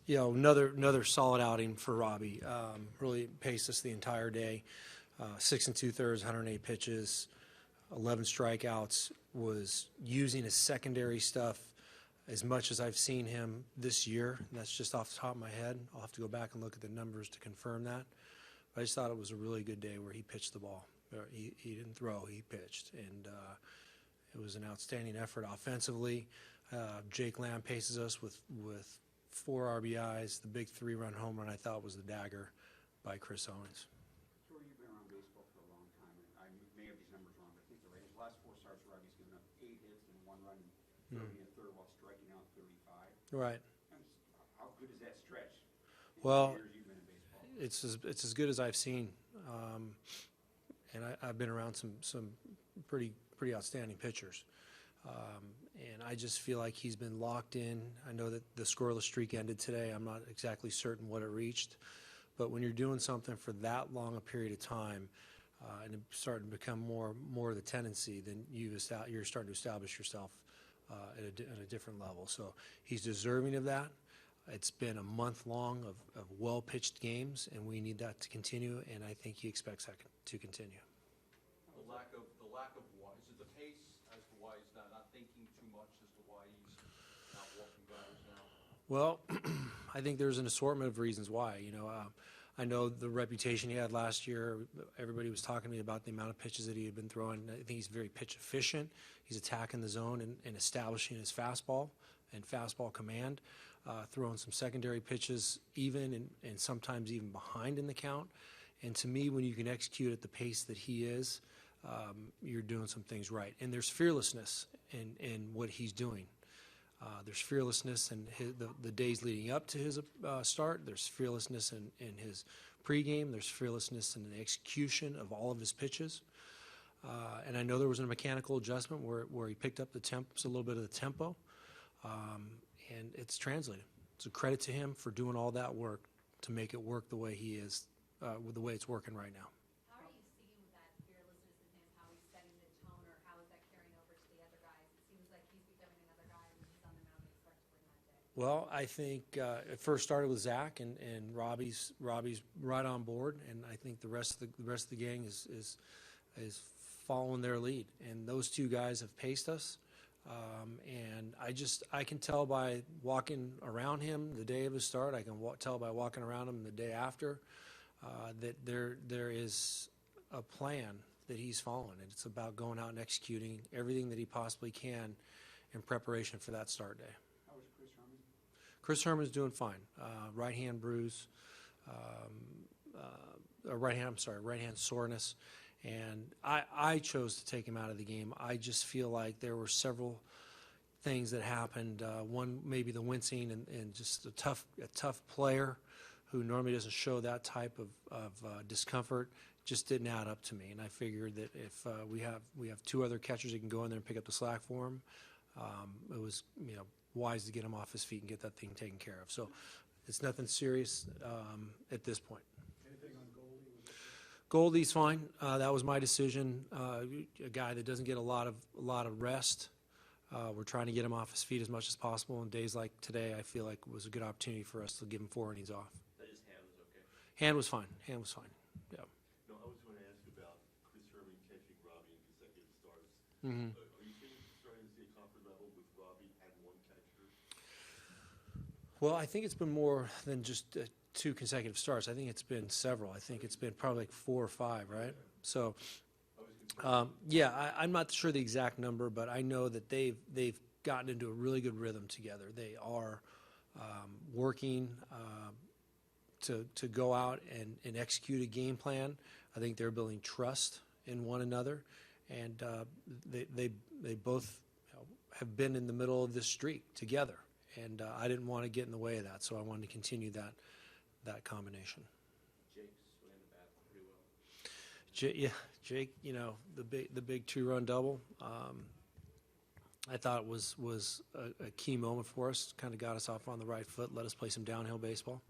Another solid outing for Robbie. Really paced us the entire day. 6 2/3, 108 pitches, 11 strikeouts. Was using his secondary stuff as much as I've seen him this year. And that's just off the top of my head. I'll have to go back and look at the numbers to confirm that. But I just thought it was a really good day where he pitched the ball. He didn't throw, he pitched. And it was an outstanding effort offensively. Jake Lamb paces us with 4 RBIs. The big 3-run home run I thought was the dagger by Chris Owens. Torey, you've been around baseball for a long time, and I may have these numbers wrong, but I think the last 4 starts, Robbie's given up 8 hits and 1 run, and 30 and a third while striking out 35. Right. How good is that stretch? Well, years you've been in baseball? it's as good as I've seen, and I've been around some pretty outstanding pitchers. And I just feel like he's been locked in. I know that the scoreless streak ended today. I'm not exactly certain what it reached. But when you're doing something for that long a period of time, and it's starting to become more of the tendency, then you're starting to establish yourself at a different level. So he's deserving of that. It's been a month long of well-pitched games, and we need that to continue, and I think he expects that to continue. The lack of why. Is it the pace as to why he's not thinking too much as to why he's not walking batters now? Well, I think there's an assortment of reasons why. I know the reputation he had last year. Everybody was talking to me about the amount of pitches that he had been throwing. I think he's very pitch efficient. He's attacking the zone and establishing his fastball and fastball command, throwing some secondary pitches even and sometimes even behind in the count. And to me, when you can execute at the pace that he is, you're doing some things right. And there's fearlessness in what he's doing. There's fearlessness in the days leading up to his start. There's fearlessness in his pregame. There's fearlessness in the execution of all of his pitches. And I know there was a mechanical adjustment where he picked up a little bit of the tempo, and it's translated. It's a credit to him for doing all that work to make it work the way he is, with the way it's working right now. How are you seeing that fearlessness in him, how he's setting the tone, or how is that carrying over to the other guys? It seems like he's becoming another guy when he's on the mound and expect to win that day. Well, I think it first started with Zach, and Robbie's right on board, and I think the rest of the gang is following their lead. And those two guys have paced us, and I can tell by walking around him the day of his start. I can tell by walking around him the day after that there is a plan that he's following, and it's about going out and executing everything that he possibly can in preparation for that start day. How was Chris Herman? Chris Herman's doing fine. Right hand bruise, right hand soreness. And I chose to take him out of the game. I just feel like there were several things that happened. One, maybe the wincing and just a tough player who normally doesn't show that type of discomfort just didn't add up to me. And I figured that if we have 2 other catchers that can go in there and pick up the slack for him, it was wise to get him off his feet and get that thing taken care of. So it's nothing serious at this point. Anything on Goldie? Goldie's fine. That was my decision. A guy that doesn't get a lot of rest. We're trying to get him off his feet as much as possible. And days like today, I feel like it was a good opportunity for us to give him 4 innings off. That his hand was okay? Hand was fine. Yeah. No, I was going to ask about Chris Herman catching Robbie in consecutive starts. Mm-hmm. Are you starting to see a comfort level with Robbie and one catcher? Well, I think it's been more than just 2 consecutive starts. I think it's been several. I think it's been probably like 4 or 5, right? So, I'm not sure the exact number, but I know that they've gotten into a really good rhythm together. They are working to go out and execute a game plan. I think they're building trust in one another, and they both have been in the middle of this streak together. And I didn't want to get in the way of that, so I wanted to continue that combination. Jake swinging the bat pretty well. Jake, the big 2-run double. I thought it was a key moment for us. Kind of got us off on the right foot, let us play some downhill baseball.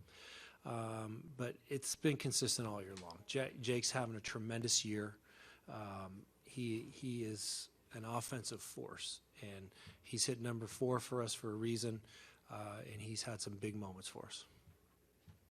But it's been consistent all year long. Jake's having a tremendous year. He is an offensive force, and he's hit number 4 for us for a reason. and he's had some big moments for us.